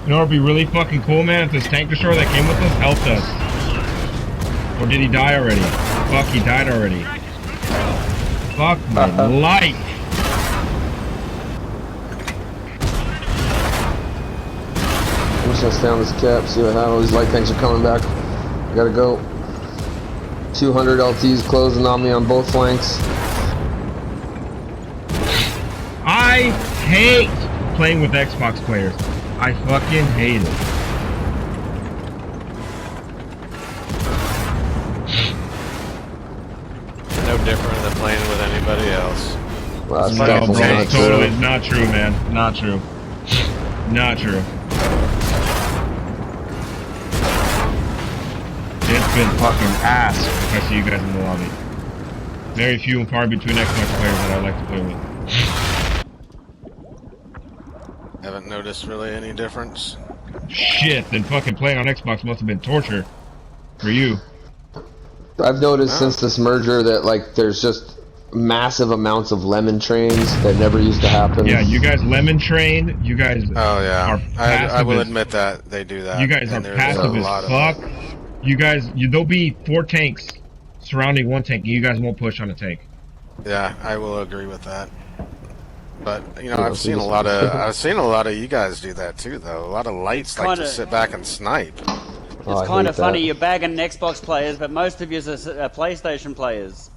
You know what would be really fucking cool, man? If this tank destroyer that came with us helped us. Or did he die already? Fuck, he died already. Fuck my life. I'm just gonna stay on this cap, see what happens. These light tanks are coming back. I gotta go. 200 LTs closing on me on both flanks. I hate playing with Xbox players. I fucking hate it. No different than playing with anybody else. Well, that's No, definitely bro, not it's totally true. not true, man. Not true. Not true. It's been fucking ass if I see you guys in the lobby. Very few and far between Xbox players that I like to play with. Haven't noticed really any difference. Shit, then fucking playing on Xbox must have been torture for you. I've noticed since this merger that like there's just massive amounts of lemon trains that never used to happen. Yeah, you guys lemon train. You guys Oh are yeah, passive I will as, admit that they do that. you guys are and there's passive a as lot of fuck. it. You guys, there'll be 4 tanks surrounding one tank, and you guys won't push on a tank. Yeah, I will agree with that. But you know, I've seen a lot of you guys do that too, though. A lot of lights like to sit back and snipe. Oh, It's I kind hate of funny that. you're bagging Xbox players, but most of you are PlayStation players.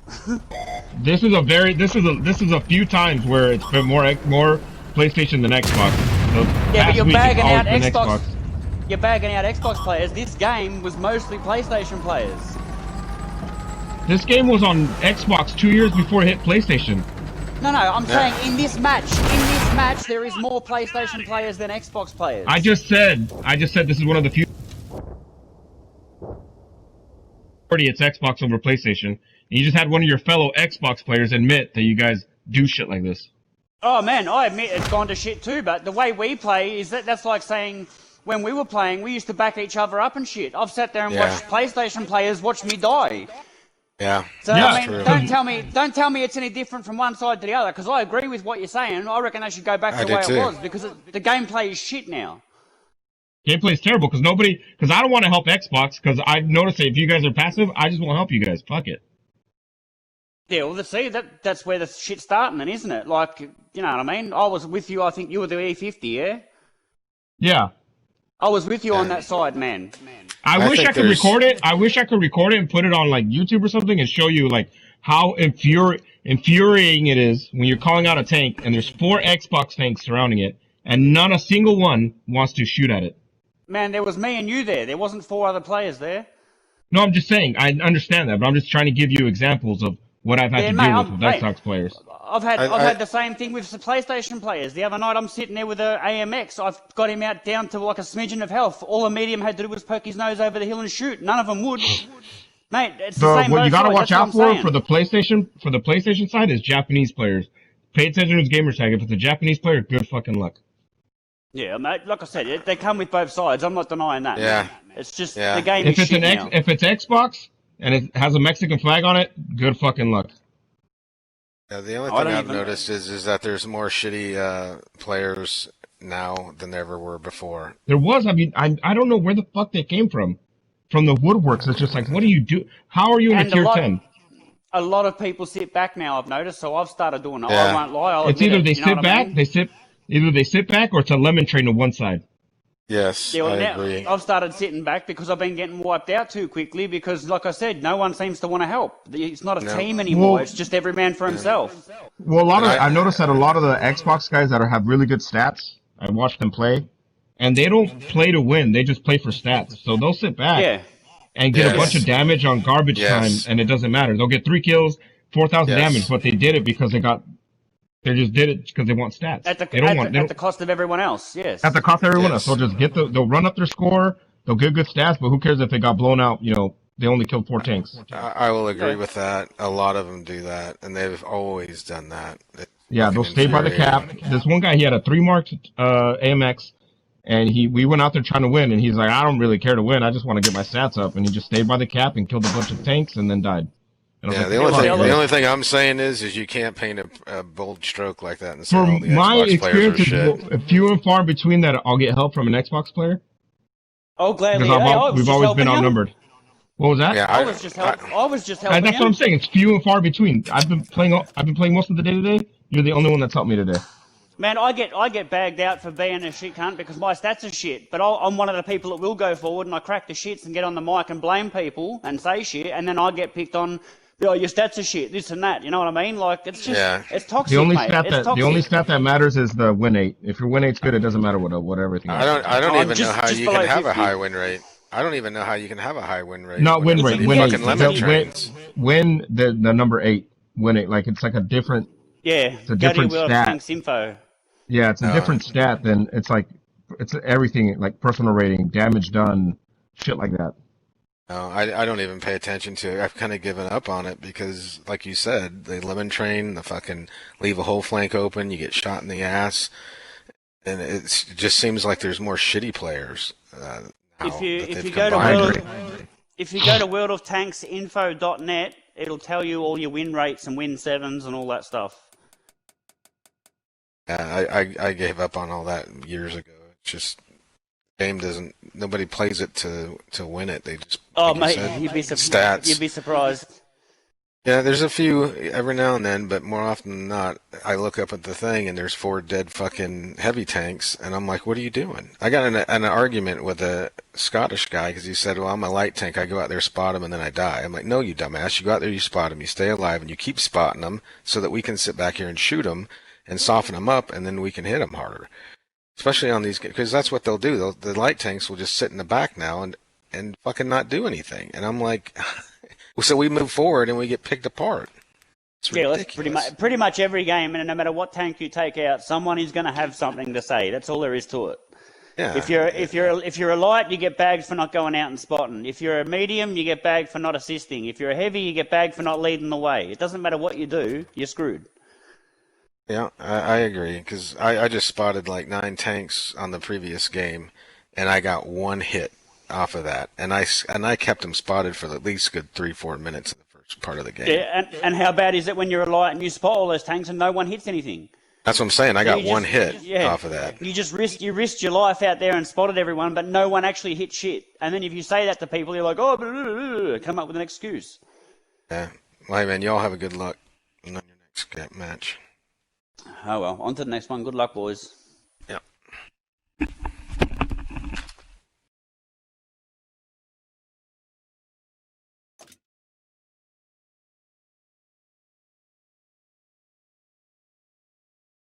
This is a few times where it's been more PlayStation than Xbox. Yeah, but you're bagging out Xbox. Xbox. You're bagging out Xbox players. This game was mostly PlayStation players. This game was on Xbox 2 years before it hit PlayStation. No, I'm saying in this match, there is more PlayStation players than Xbox players. I just said this is one of the few. It's Xbox over PlayStation. And you just had one of your fellow Xbox players admit that you guys do shit like this. Oh man, I admit it's gone to shit too, but the way we play is that's like saying when we were playing, we used to back each other up and shit. I've sat there and watched PlayStation players watch me die. Yeah, So Yeah, I mean, true. don't tell me it's any different from one side to the other, because I agree with what you're saying. I reckon they should go back to the way it was, because the gameplay is shit now. Gameplay is terrible because I don't want to help Xbox because I've noticed that if you guys are passive, I just won't help you guys. Fuck it. Yeah, well, see, that's where the shit's starting, then, isn't it? Like, you know what I mean? I was with you. I think you were the E50, yeah. Yeah. I was with you on that side, man. I wish think I could record it. I wish I could record it and put it on like YouTube or something and show you like how infuriating it is when you're calling out a tank and there's 4 Xbox tanks surrounding it and not a single one wants to shoot at it. Man, there was me and you there. There wasn't 4 other players there. No, I'm just saying. I understand that, but I'm just trying to give you examples of what I've had to deal with Xbox players. I've had the same thing with the PlayStation players. The other night I'm sitting there with a AMX. I've got him out down to like a smidgen of health. All a medium had to do was poke his nose over the hill and shoot. None of them would. Mate, it's the same. What you gotta both watch sides. out That's what I'm for saying. the PlayStation side is Japanese players. Pay attention to his gamer tag. If it's a Japanese player, good fucking luck. Yeah, mate, like I said, they come with both sides. I'm not denying that. Yeah. It's just Yeah. the game If is it's shit now. if it's Xbox and it has a Mexican flag on it, good fucking luck. Yeah, the only I thing don't I've even- noticed is that there's more shitty players now than there ever were before. There was, I mean, I don't know where the fuck they came from. From the woodworks, it's just like, what do you do? How are you in And a tier a lot- 10? A lot of people sit back now, I've noticed, so I've started doing it. Yeah. I won't lie. I'll It's admit either it, they you know sit what I back, mean? either they sit back or it's a lemon train to one side. Yes, Yeah, well, I now agree. I've started sitting back because I've been getting wiped out too quickly because, like I said, no one seems to want to help. It's not a No. team anymore. Well- It's just every man for himself. Well, I- I've noticed that a lot of the Xbox guys that have really good stats, I watch them play, and they don't play to win. They just play for stats. So they'll sit back Yeah. and get Yes. a bunch of damage on garbage Yes. time, and it doesn't matter. They'll get 3 kills, 4,000 Yes. damage, but they did it because they just did it because they want stats. At the, they don't at, want the, at the cost of everyone else, yes. at the cost of everyone Yes. else. They'll just they'll run up their score. They'll get good stats, but who cares if they got blown out? You know, they only killed 4 tanks. I will agree Yeah. with that. A lot of them do that, and they've always done that. It's Yeah, they'll fucking stay by the cap. infuriating. This one guy, he had a 3-marked AMX, and we went out there trying to win, and he's like, I don't really care to win. I just want to get my stats up, and he just stayed by the cap and killed a bunch of tanks, and then died. And I was Yeah, like, the only thing I'm saying is you can't paint a bold stroke like that and say from all the my Xbox players experience, are shit. it's few and far between that I'll get help from an Xbox player Oh, gladly. because Hey, I was we've just always been helping you. outnumbered. What was that? Yeah, I was just helping That's you. what I'm saying. It's few and far between. I've been playing most of the day today. You're the only one that's helped me today. Man, I get bagged out for being a shit cunt because my stats are shit. But I'm one of the people that will go forward and I crack the shits and get on the mic and blame people and say shit, and then I get picked on. Oh, your stats are shit. This and that. You know what I mean? Like it's just it's toxic, The only mate. stat that matters is the win rate. If your win rate's good, it doesn't matter what everything. I don't even know how you can have 50. a high win rate. I don't even know how you can have a high win rate. Not win rate. Win fucking rate. limit trains. Win the number 8. Win it. Like it's like a different. Yeah. It's a different stat. Tanks info. Yeah, it's a different stat than it's everything like personal rating, damage done, shit like that. No, I don't even pay attention to it. I've kind of given up on it because, like you said, they lemon train, the fucking leave a whole flank open, you get shot in the ass, and it just seems like there's more shitty players. If you go to worldoftanksinfo.net, it'll tell you all your win rates and win sevens and all that stuff. Yeah, I gave up on all that years ago. It's just game nobody plays it to win it. They just You'd be surprised. Yeah, there's a few every now and then, but more often than not, I look up at the thing and there's 4 dead fucking heavy tanks, and I'm like, what are you doing? I got an argument with a Scottish guy because he said, well, I'm a light tank. I go out there, spot him, and then I die. I'm like, no, you dumbass. You go out there, you spot him, you stay alive, and you keep spotting them so that we can sit back here and shoot them and soften them up, and then we can hit them harder. Especially on these, because that's what they'll do. The light tanks will just sit in the back now and fucking not do anything. And I'm like, so we move forward and we get picked apart. It's ridiculous. That's pretty much every game, and no matter what tank you take out, someone is going to have something to say. That's all there is to it. Yeah. If you're a light, you get bagged for not going out and spotting. If you're a medium, you get bagged for not assisting. If you're a heavy, you get bagged for not leading the way. It doesn't matter what you do, you're screwed. Yeah, I agree, because I just spotted like 9 tanks on the previous game, and I got 1 hit off of that, and I kept them spotted for at least a good 3-4 minutes in the first part of the game. Yeah, and how bad is it when you're a light and you spot all those tanks and no one hits anything? That's what I'm saying. I got 1 hit off of that. You just risked your life out there and spotted everyone, but no one actually hit shit. And then if you say that to people, you're like, oh, blah, blah, blah, blah, come up with an excuse. Yeah. Well, hey, man, y'all have a good luck on your next match. Oh well, on to the next one. Good luck, boys.